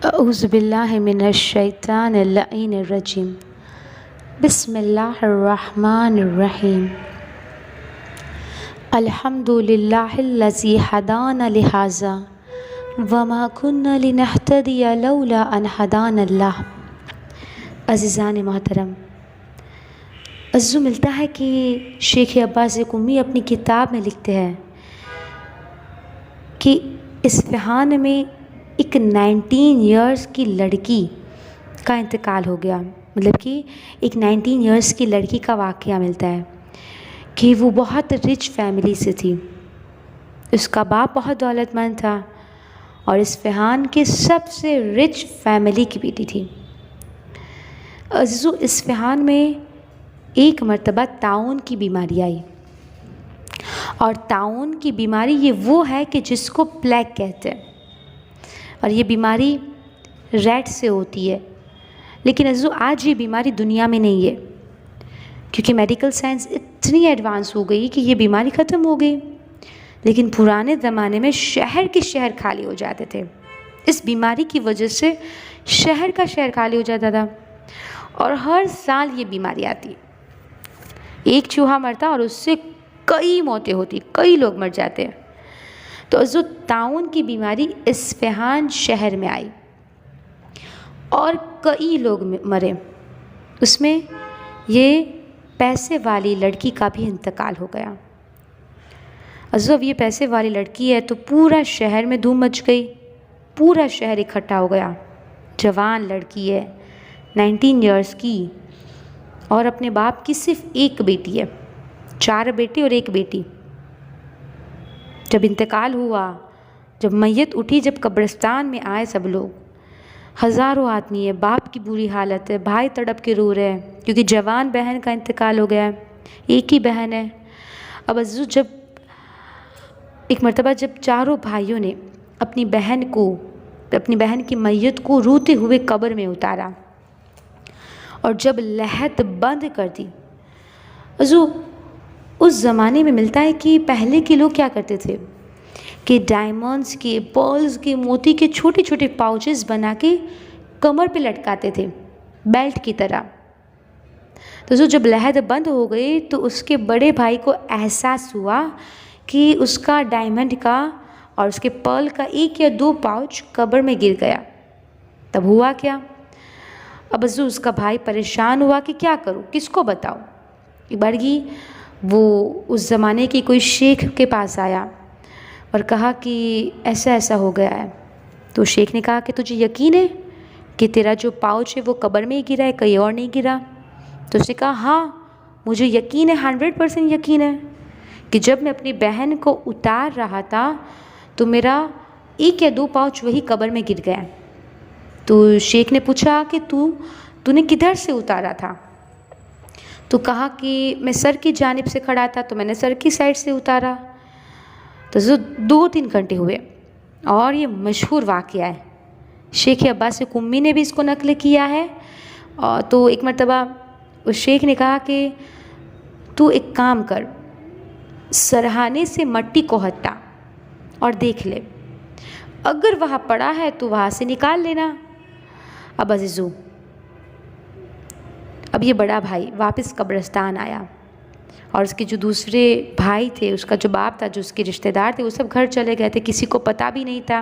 अऊज़ुबिल्लाहि मिनश्शैतानिर्रजीम। बिस्मिल्लाहिर्रहमानिर्रहीम। अल्हम्दुलिल्लाहिल्लज़ी हदाना लिहाज़ा वमा कुन्ना लिनहतदिया लौला अन हदानल्लाह। अज़ीज़ान मोहतरम, अज़्ज़ू मिलता है कि शेख अब्बास कुमी अपनी किताब में लिखते हैं कि इस्फ़हान में एक 19 इयर्स की लड़की का इंतकाल हो गया। मतलब कि एक 19 इयर्स की लड़की का वाक़या मिलता है कि वो बहुत रिच फैमिली से थी। उसका बाप बहुत दौलतमंद था और इस्फ़हान के सबसे रिच फैमिली की बेटी थी। अज़ीज़ो, इस्फ़हान में एक मर्तबा ताउन की बीमारी आई। और ताउन की बीमारी ये वो है कि जिसको प्लेग कहते हैं, और ये बीमारी रैट से होती है। लेकिन अज़ीज़ो, आज ये बीमारी दुनिया में नहीं है, क्योंकि मेडिकल साइंस इतनी एडवांस हो गई कि ये बीमारी ख़त्म हो गई। लेकिन पुराने ज़माने में शहर के शहर खाली हो जाते थे। इस बीमारी की वजह से शहर का शहर खाली हो जाता था और हर साल ये बीमारी आती। एक चूहा मरता और उससे कई मौतें होती, कई लोग मर जाते हैं। तो जो ताउन की बीमारी इस्फ़हान शहर में आई और कई लोग मरे। उसमें ये पैसे वाली लड़की का भी इंतकाल हो गया। अब ये पैसे वाली लड़की है तो पूरा शहर में धूम मच गई। पूरा शहर इकट्ठा हो गया। जवान लड़की है, 19 इयर्स की, और अपने बाप की सिर्फ एक बेटी है। 4 बेटे और एक बेटी। जब इंतकाल हुआ, जब मैयत उठी, जब कब्रिस्तान में आए सब लोग, हज़ारों आदमी है। बाप की बुरी हालत है, भाई तड़प के रो रहे हैं क्योंकि जवान बहन का इंतकाल हो गया है। एक ही बहन है। अब अज़ू, जब एक मर्तबा जब चारों भाइयों ने अपनी बहन की मैयत को रोते हुए कब्र में उतारा और जब लहद बंद कर दी। अज़ू, उस ज़माने में मिलता है कि पहले के लोग क्या करते थे कि डायमंड्स के, पर्ल्स के, मोती के छोटे छोटे पाउचेस बना के कमर पे लटकाते थे, बेल्ट की तरह। तो जब लहद बंद हो गई तो उसके बड़े भाई को एहसास हुआ कि उसका डायमंड का और उसके पर्ल का 1 या 2 पाउच कब्र में गिर गया। तब हुआ क्या? अब अज़ू, उसका भाई परेशान हुआ कि क्या करूं, किसको बताऊं। एक बार वो उस ज़माने की कोई शेख के पास आया और कहा कि ऐसा ऐसा हो गया है। तो शेख ने कहा कि तुझे यकीन है कि तेरा जो पाउच है वो कब्र में ही गिरा है, कहीं और नहीं गिरा? तो उसने कहा, हाँ मुझे यकीन है, 100% यकीन है कि जब मैं अपनी बहन को उतार रहा था तो मेरा 1 या 2 पाउच वही कब्र में गिर गया। तो शेख ने पूछा कि तूने किधर से उतारा था? तो कहा कि मैं सर की जानिब से खड़ा था तो मैंने सर की साइड से उतारा। तो जो 2-3 घंटे हुए और ये मशहूर वाक़या है। शेख अब्बास कुम्मी ने भी इसको नकल किया है। और तो एक मर्तबा उस शेख ने कहा कि तू एक काम कर, सरहाने से मट्टी को हटा और देख ले, अगर वहाँ पड़ा है तो वहाँ से निकाल लेना। अब अज़ीज़ो, अब ये बड़ा भाई वापस कब्रिस्तान आया और उसके जो दूसरे भाई थे, उसका जो बाप था, जो उसके रिश्तेदार थे, वो सब घर चले गए थे। किसी को पता भी नहीं था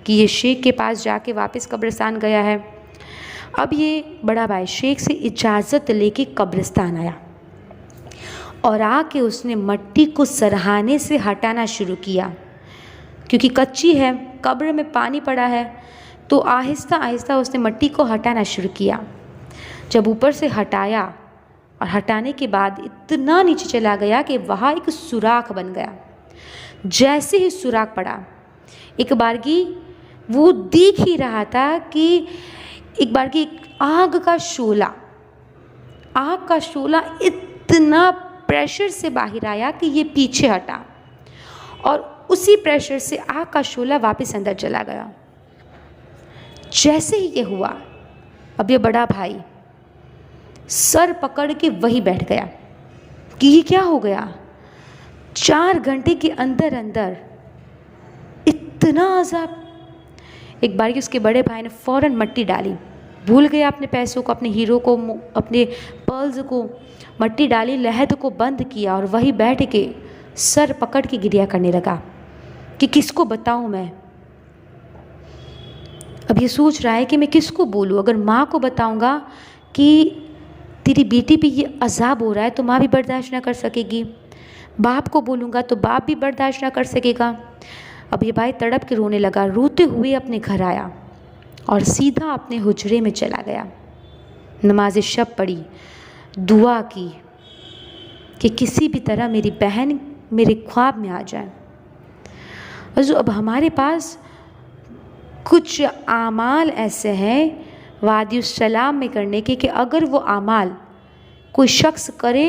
कि ये शेख के पास जाके वापस कब्रिस्तान गया है। अब ये बड़ा भाई शेख से इजाज़त लेके कब्रिस्तान आया और आके उसने मट्टी को सरहाने से हटाना शुरू किया, क्योंकि कच्ची है, कब्र में पानी पड़ा है। तो आहिस्ता आहिस्ता उसने मट्टी को हटाना शुरू किया। जब ऊपर से हटाया और हटाने के बाद इतना नीचे चला गया कि वहाँ एक सुराख बन गया। जैसे ही सुराख पड़ा, एक बारगी वो देख ही रहा था कि एक बारगी आग का शोला इतना प्रेशर से बाहर आया कि ये पीछे हटा और उसी प्रेशर से आग का शोला वापस अंदर चला गया। जैसे ही ये हुआ, अब ये बड़ा भाई सर पकड़ के वही बैठ गया कि ये क्या हो गया। 4 घंटे के अंदर अंदर इतना अज़ाब, एक बार उसके बड़े भाई ने फ़ौरन मट्टी डाली, भूल गया अपने पैसों को, अपने हीरो को, अपने पर्ल्स को, मट्टी डाली, लहद को बंद किया और वही बैठ के सर पकड़ के गिरिया करने लगा कि किसको बताऊं मैं। अब ये सोच रहा है कि मैं किसको बोलूं, अगर माँ को बताऊंगा कि तेरी बेटी पे ये अजाब हो रहा है तो माँ भी बर्दाश्त ना कर सकेगी, बाप को बोलूँगा तो बाप भी बर्दाश्त ना कर सकेगा। अब ये भाई तड़प के रोने लगा, रोते हुए अपने घर आया और सीधा अपने हुजरे में चला गया। नमाज शब पढ़ी, दुआ की कि किसी भी तरह मेरी बहन मेरे ख्वाब में आ जाए। और अब हमारे पास कुछ आमाल ऐसे हैं वादियुस्सलाम में करने के कि अगर वो आमाल कोई शख्स करे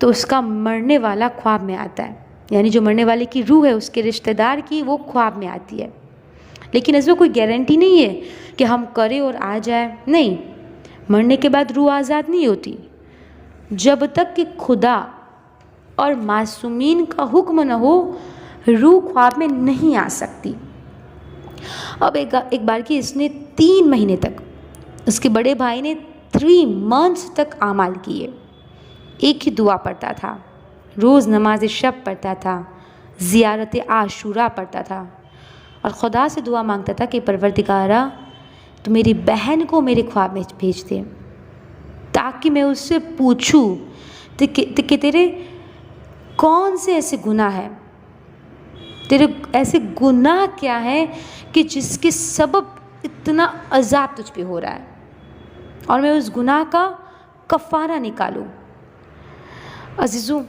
तो उसका मरने वाला ख्वाब में आता है, यानी जो मरने वाले की रूह है उसके रिश्तेदार की वो ख्वाब में आती है। लेकिन इसमें कोई गारंटी नहीं है कि हम करें और आ जाए, नहीं, मरने के बाद रूह आज़ाद नहीं होती जब तक कि खुदा और मासूमीन का हुक्म न हो, रूह ख्वाब में नहीं आ सकती। अब एक बार की इसने 3 महीने तक, उसके बड़े भाई ने 3 मंथ्स तक आमाल किए, एक ही दुआ पढ़ता था, रोज़ नमाज शब पढ़ता था, ज़ियारत आशूरा पढ़ता था और खुदा से दुआ मांगता था कि परवरदिगारा तो मेरी बहन को मेरे ख्वाब में भेज दे ताकि मैं उससे पूछूं कि तेरे कौन से ऐसे गुनाह हैं, तेरे ऐसे गुनाह क्या है कि जिसके सबब इतना अजाब तुझ पे हो रहा है और मैं उस गुनाह का कफ़ारा निकालूं। अजीज़ों,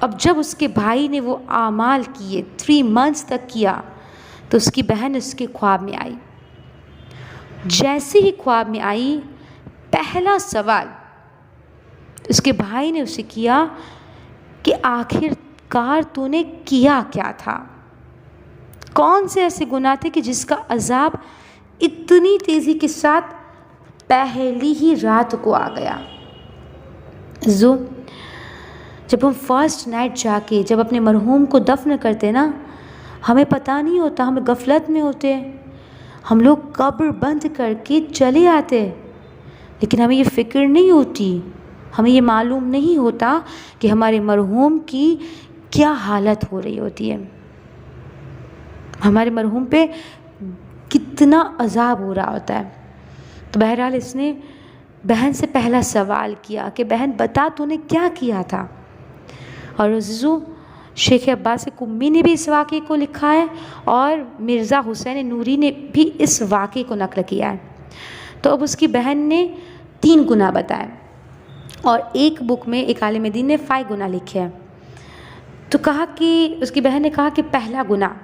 अब जब उसके भाई ने वो आमाल किए, 3 मंथ्स तक किया, तो उसकी बहन उसके ख्वाब में आई। जैसे ही ख्वाब में आई, पहला सवाल उसके भाई ने उसे किया कि आखिरकार तूने किया क्या था, कौन से ऐसे गुनाह थे कि जिसका अजाब इतनी तेज़ी के साथ पहली ही रात को आ गया। जब हम फर्स्ट नाइट जाके जब अपने मरहूम को दफन करते ना, हमें पता नहीं होता, हम गफलत में होते हैं, हम लोग कब्र बंद करके चले आते, लेकिन हमें ये फ़िक्र नहीं होती, हमें ये मालूम नहीं होता कि हमारे मरहूम की क्या हालत हो रही होती है, हमारे मरहूम पे कितना अजाब हो रहा होता है। तो बहरहाल इसने बहन से पहला सवाल किया कि बहन बता तूने क्या किया था। और अज़ीज़ों, शेख अब्बास कुम्मी ने भी इस वाक़े को लिखा है और मिर्ज़ा हुसैन नूरी ने भी इस वाक़े को नक़ल किया है। तो अब उसकी बहन ने 3 गुनाह बताए और एक बुक में एक आलिम दीन ने 5 गुनाह लिखे हैं। तो कहा कि उसकी बहन ने कहा कि पहला गुनाह,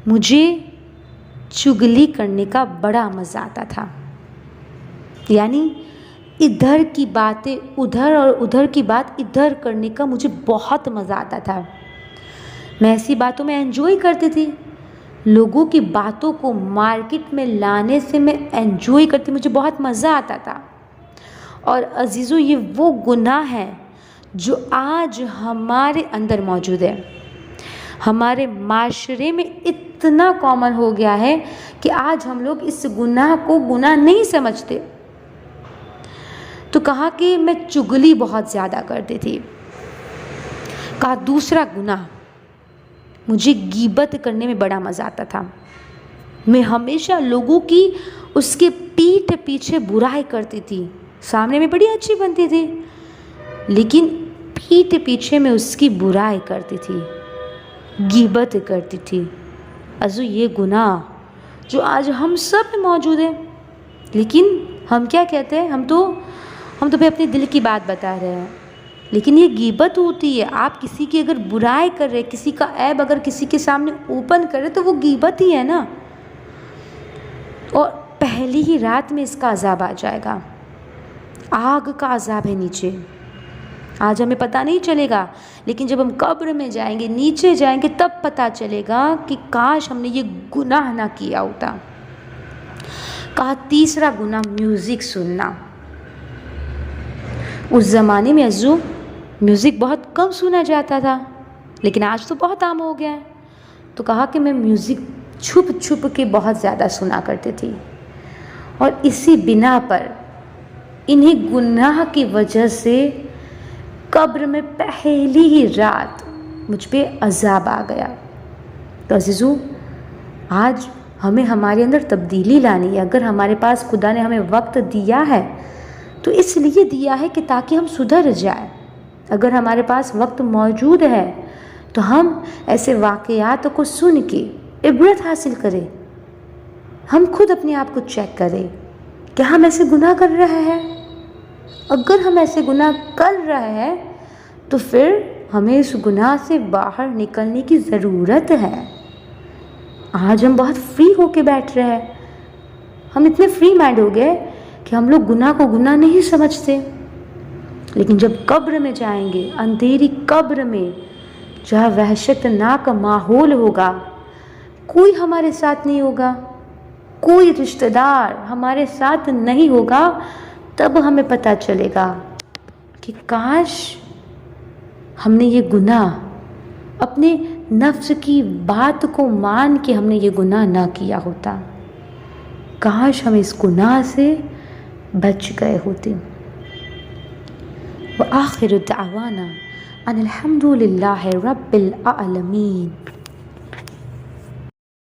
मुझे चुगली करने का बड़ा मज़ा आता था, यानी इधर की बातें उधर और उधर की बात इधर करने का मुझे बहुत मज़ा आता था। मैं ऐसी बातों में एंजॉय करती थी, लोगों की बातों को मार्केट में लाने से मैं एंजॉय करती, मुझे बहुत मज़ा आता था। और अजीज़ों, ये वो गुनाह है जो आज हमारे अंदर मौजूद है, हमारे माशरे में इतना कॉमन हो गया है कि आज हम लोग इस गुनाह को गुनाह नहीं समझते। तो कहा कि मैं चुगली बहुत ज़्यादा करती थी। कहा दूसरा गुनाह, मुझे गीबत करने में बड़ा मज़ा आता था, मैं हमेशा लोगों की उसके पीठ पीछे बुराई करती थी, सामने में बड़ी अच्छी बनती थी लेकिन पीठ पीछे में उसकी बुराई करती थी, गीबत करती थी। अज़ू, ये गुनाह जो आज हम सब में मौजूद है, लेकिन हम क्या कहते हैं, हम तो भाई अपने दिल की बात बता रहे हैं, लेकिन ये गीबत होती है। आप किसी की अगर बुराई कर रहे, किसी का ऐब अगर किसी के सामने ओपन कर रहे, तो वो गीबत ही है ना। और पहली ही रात में इसका अजाब आ जाएगा, आग का अजाब है नीचे। आज हमें पता नहीं चलेगा, लेकिन जब हम कब्र में जाएंगे, नीचे जाएंगे, तब पता चलेगा कि काश हमने ये गुनाह ना किया होता। कहा तीसरा गुनाह, म्यूज़िक सुनना। उस ज़माने में अज़ू म्यूज़िक बहुत कम सुना जाता था, लेकिन आज तो बहुत आम हो गया है। तो कहा कि मैं म्यूज़िक छुप छुप के बहुत ज़्यादा सुना करती थी। और इसी बिना पर इन्हीं गुनाह की वजह से कब्र में पहली ही रात मुझ पे अज़ाब आ गया। तो अज़ीज़ों, आज हमें हमारे अंदर तब्दीली लानी है। अगर हमारे पास खुदा ने हमें वक्त दिया है तो इसलिए दिया है कि ताकि हम सुधर जाए। अगर हमारे पास वक्त मौजूद है तो हम ऐसे वाक़यात को सुन के इबरत हासिल करें। हम खुद अपने आप को चेक करें, क्या हम ऐसे गुनाह कर रहे हैं? अगर हम ऐसे गुनाह कर रहे हैं तो फिर हमें इस गुनाह से बाहर निकलने की ज़रूरत है। आज हम बहुत फ्री होके बैठ रहे हैं। हम इतने फ्री माइंड हो गए कि हम लोग गुनाह को गुनाह नहीं समझते। लेकिन जब कब्र में जाएंगे, अंधेरी कब्र में जहाँ वहशतनाक माहौल होगा, कोई हमारे साथ नहीं होगा, कोई रिश्तेदार हमारे साथ नहीं होगा, तब हमें पता चलेगा कि काश हमने ये गुनाह, अपने नफ्स की बात को मान के हमने ये गुनाह ना किया होता। काश हम इस गुनाह से बच गए होते। व आखिर दावाना अनिल हम्दुलिल्लाहि रब्बिल आलमीन।